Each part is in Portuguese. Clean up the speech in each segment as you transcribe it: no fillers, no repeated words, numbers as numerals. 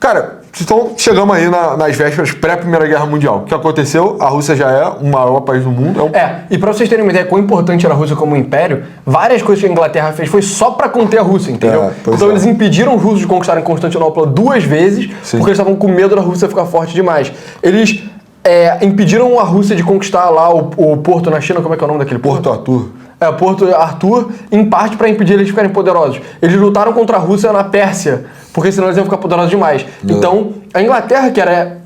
Cara, então chegamos aí nas vésperas pré-Primeira Guerra Mundial. O que aconteceu? A Rússia já é o maior país do mundo. E pra vocês terem uma ideia quão importante era a Rússia como império, várias coisas que a Inglaterra fez foi só pra conter a Rússia, entendeu? Então eles impediram os russos de conquistarem Constantinopla 2 vezes, porque eles estavam com medo da Rússia ficar forte demais. Eles impediram a Rússia de conquistar lá o porto na China, como é que é o nome daquele porto? Porto Arthur. Porto Arthur, em parte para impedir eles de ficarem poderosos. Eles lutaram contra a Rússia na Pérsia, porque senão eles iam ficar poderosos demais. Então, a Inglaterra, que era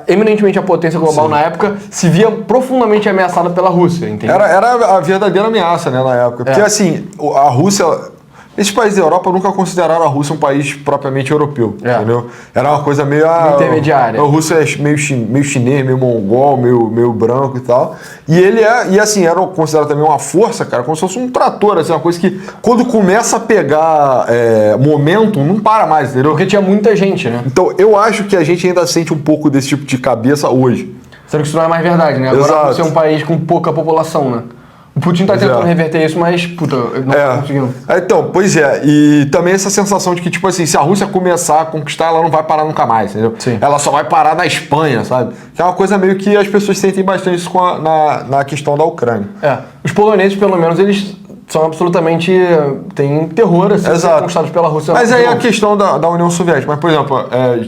eminentemente a potência global na época, se via profundamente ameaçada pela Rússia, entendeu? Era a verdadeira ameaça, né, na época. Porque, assim, a Rússia... Esses países da Europa nunca consideraram a Rússia um país propriamente europeu, entendeu? Era uma coisa meio... intermediária. A Rússia é meio chinês, meio mongol, meio branco e tal. E ele era considerado também uma força, cara, como se fosse um trator, assim, uma coisa que quando começa a pegar momento, não para mais, entendeu? Porque tinha muita gente, né? Então, eu acho que a gente ainda sente um pouco desse tipo de cabeça hoje. Sendo que isso não é mais verdade, né? Agora você é um país com pouca população, né? O Putin tá tentando reverter isso, mas, não tá conseguindo. Então, pois é. E também essa sensação de que, tipo assim, se a Rússia começar a conquistar, ela não vai parar nunca mais, entendeu? Sim. Ela só vai parar na Espanha, sabe? Que é uma coisa meio que as pessoas sentem bastante isso na questão da Ucrânia. Os poloneses, pelo menos, eles são absolutamente... tem terror, assim, ser conquistados pela Rússia. Mas aí a questão da União Soviética. Mas, por exemplo,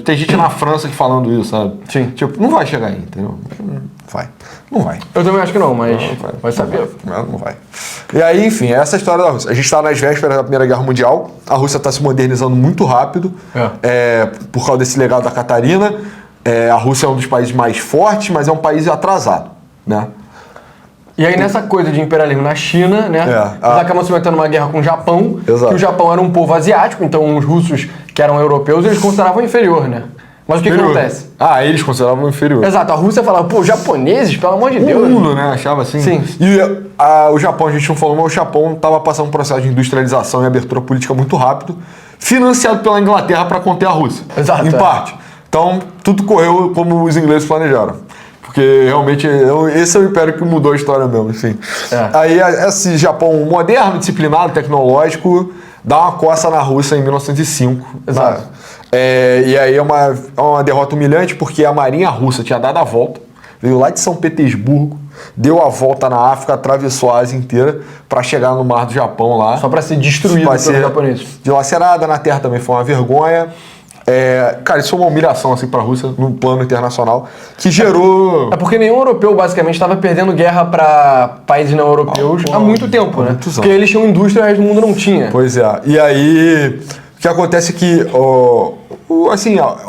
tem gente na França que falando isso, sabe? Sim. Tipo, não vai chegar aí, entendeu? Não vai. Eu também acho que não, mas vai saber. Não vai. E aí, enfim, essa é a história da Rússia. A gente está nas vésperas da Primeira Guerra Mundial. A Rússia está se modernizando muito rápido por causa desse legado da Catarina. A Rússia é um dos países mais fortes, mas é um país atrasado, né? E aí nessa coisa de imperialismo na China, né? Eles acabam se metendo numa guerra com o Japão, que o Japão era um povo asiático, então os russos, que eram europeus, eles consideravam inferior, né? Mas o que acontece? Eles consideravam inferior. Exato, a Rússia falava, pô, japoneses, pelo amor de Deus. O mundo, né? Achava assim. Sim. E o Japão, a gente não falou, mas o Japão estava passando um processo de industrialização e abertura política muito rápido, financiado pela Inglaterra para conter a Rússia. Exato. Em parte. Então, tudo correu como os ingleses planejaram. Porque realmente esse é o império que mudou a história mesmo, enfim. Aí esse Japão moderno, disciplinado, tecnológico, dá uma coça na Rússia em 1905. Exato. E aí é uma derrota humilhante porque a marinha russa tinha dado a volta, veio lá de São Petersburgo, deu a volta na África, atravessou a Ásia inteira para chegar no mar do Japão lá. Só para ser destruído pelos japoneses. Dilacerada na terra também foi uma vergonha. Cara, isso foi uma humilhação assim para a Rússia no plano internacional que gerou... porque nenhum europeu basicamente estava perdendo guerra para países não europeus há muito tempo, né? Porque eles tinham indústria e o resto do mundo não tinha. Pois é. E aí o que acontece é que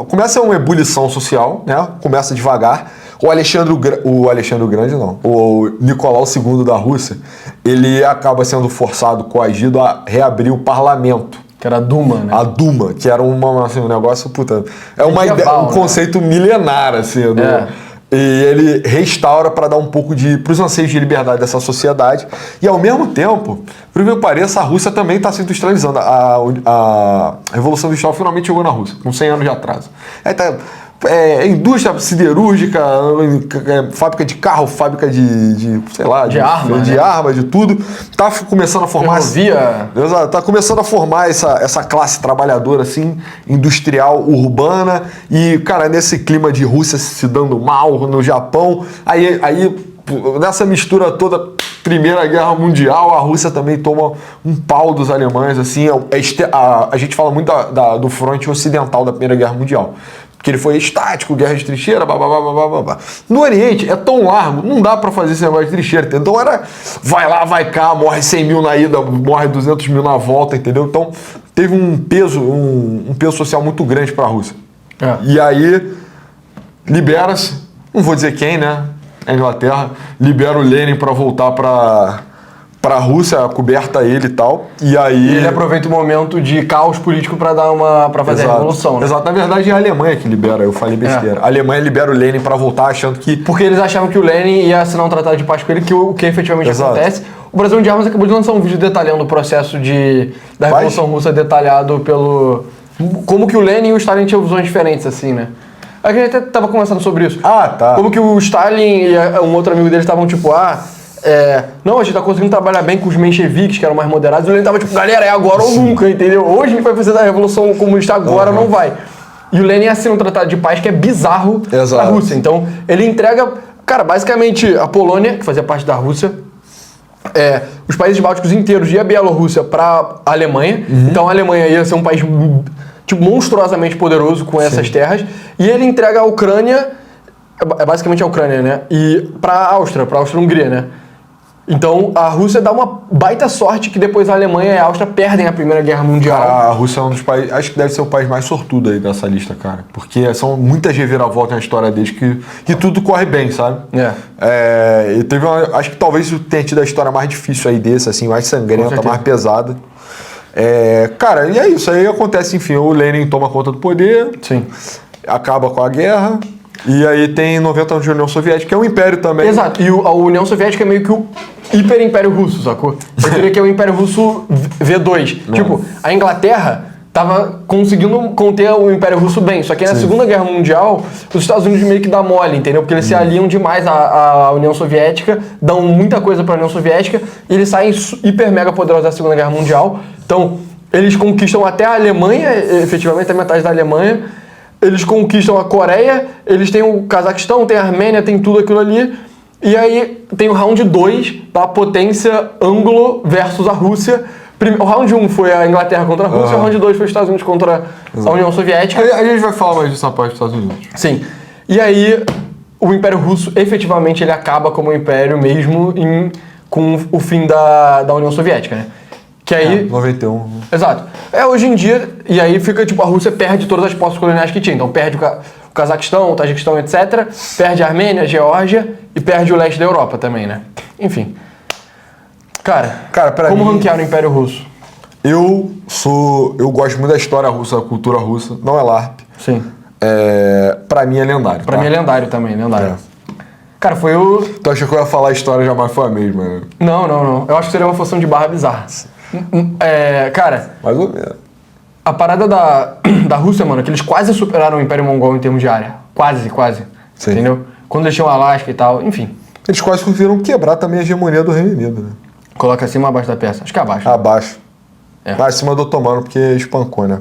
começa uma ebulição social, né? Começa devagar. O Nicolau II da Rússia, ele acaba sendo forçado, coagido a reabrir o parlamento. Que era a Duma, né? A Duma, que era um negócio, um conceito milenar, assim. E ele restaura para dar um pouco para os anseios de liberdade dessa sociedade. E ao mesmo tempo, por que pareça, a Rússia também está se industrializando. A Revolução Industrial finalmente chegou na Rússia, com 100 anos de atraso. Indústria siderúrgica, fábrica de carro, fábrica de arma, de tudo. Tá começando a formar... Tá começando a formar essa classe trabalhadora, assim, industrial, urbana. E, cara, nesse clima de Rússia se dando mal no Japão, aí nessa mistura toda, Primeira Guerra Mundial, a Rússia também toma um pau dos alemães, assim. A gente fala muito do fronte ocidental da Primeira Guerra Mundial. Que ele foi estático, guerra de trincheira, blá. No Oriente é tão largo, não dá pra fazer esse negócio de trincheira, entendeu? Então vai lá, vai cá, morre 100 mil na ida, morre 200 mil na volta, entendeu? Então teve um peso social muito grande pra Rússia. E aí libera-se, não vou dizer quem, né? A Inglaterra libera o Lenin pra voltar pra a Rússia, coberta ele e tal, e aí... E ele aproveita o momento de caos político para fazer a revolução, né? Exato, na verdade é a Alemanha que libera, eu falei besteira. A Alemanha libera o Lenin para voltar, achando que... Porque eles achavam que o Lenin ia assinar um tratado de paz com ele, o que efetivamente acontece. O Brasil de Armas acabou de lançar um vídeo detalhando o processo da Revolução Russa, detalhado pelo... Como que o Lenin e o Stalin tinham visões diferentes, assim, né? A gente até tava conversando sobre isso. Como que o Stalin e um outro amigo dele estavam tipo, não, a gente tá conseguindo trabalhar bem com os mencheviques, que eram mais moderados, e ele tava tipo, galera, é agora ou nunca, entendeu? Hoje a gente vai fazer da Revolução Comunista agora, não vai. E o Lenin assina um tratado de paz que é bizarro pra Rússia. Então, ele entrega, cara, basicamente a Polônia, que fazia parte da Rússia, os países bálticos inteiros e a Bielorrússia pra Alemanha. Então, a Alemanha ia ser um país tipo, monstruosamente poderoso com essas terras. E ele entrega a Ucrânia, basicamente a Ucrânia, né? E pra Áustria-Hungria, né? Então, a Rússia dá uma baita sorte que depois a Alemanha e a Áustria perdem a Primeira Guerra Mundial. A Rússia é um dos países... Acho que deve ser o país mais sortudo aí dessa lista, cara. Porque são muitas reviravoltas na história deles que tudo corre bem, sabe? E teve acho que talvez tenha tido a história mais difícil aí desse, assim, mais sangrenta, mais pesada. Cara, e é isso. Aí acontece, enfim, o Lenin toma conta do poder. Sim. Acaba com a guerra. E aí tem 90 anos de União Soviética, que é um império também. Exato. E a União Soviética é meio que o hiperimpério russo, sacou? Eu diria que é o Império Russo V2. Tipo, a Inglaterra tava conseguindo conter o Império Russo bem. Só que na Segunda Guerra Mundial, os Estados Unidos meio que dá mole, entendeu? Porque eles se aliam demais à União Soviética, dão muita coisa pra União Soviética, e eles saem hiper mega poderosos da Segunda Guerra Mundial. Então, eles conquistam até a Alemanha, efetivamente até metade da Alemanha. Eles conquistam a Coreia, eles têm o Cazaquistão, tem a Armênia, tem tudo aquilo ali. E aí tem o round 2 da potência anglo versus a Rússia. O round 1 foi a Inglaterra contra a Rússia, o round 2 foi os Estados Unidos contra a União Soviética. A gente vai falar mais disso na parte dos Estados Unidos. Sim. E aí o Império Russo, efetivamente, ele acaba como império mesmo com o fim da União Soviética, né? Que aí... 91. Exato. Hoje em dia, e aí fica, tipo, a Rússia perde todas as posses coloniais que tinha. Então perde o Cazaquistão, o Tajiquistão, etc. Perde a Armênia, a Geórgia e perde o leste da Europa também, né? Enfim. Cara pra como ranquear o Império Russo? Eu gosto muito da história russa, da cultura russa. Não é LARP. Sim. Pra mim é lendário. Pra mim é lendário também, lendário. Cara, foi o... Tu achou que eu ia falar a história jamais foi a mesma, né? Não. Eu acho que seria uma função de barra bizarra. Cara... Mais ou menos. A parada da Rússia, mano, é que eles quase superaram o Império Mongol em termos de área. Quase. Sim. Entendeu? Quando eles tinham Alasca e tal, enfim. Eles quase conseguiram quebrar também a hegemonia do Reino Unido, né? Coloca acima ou abaixo da peça? Acho que é abaixo. Abaixo. Acima do otomano, porque espancou, né?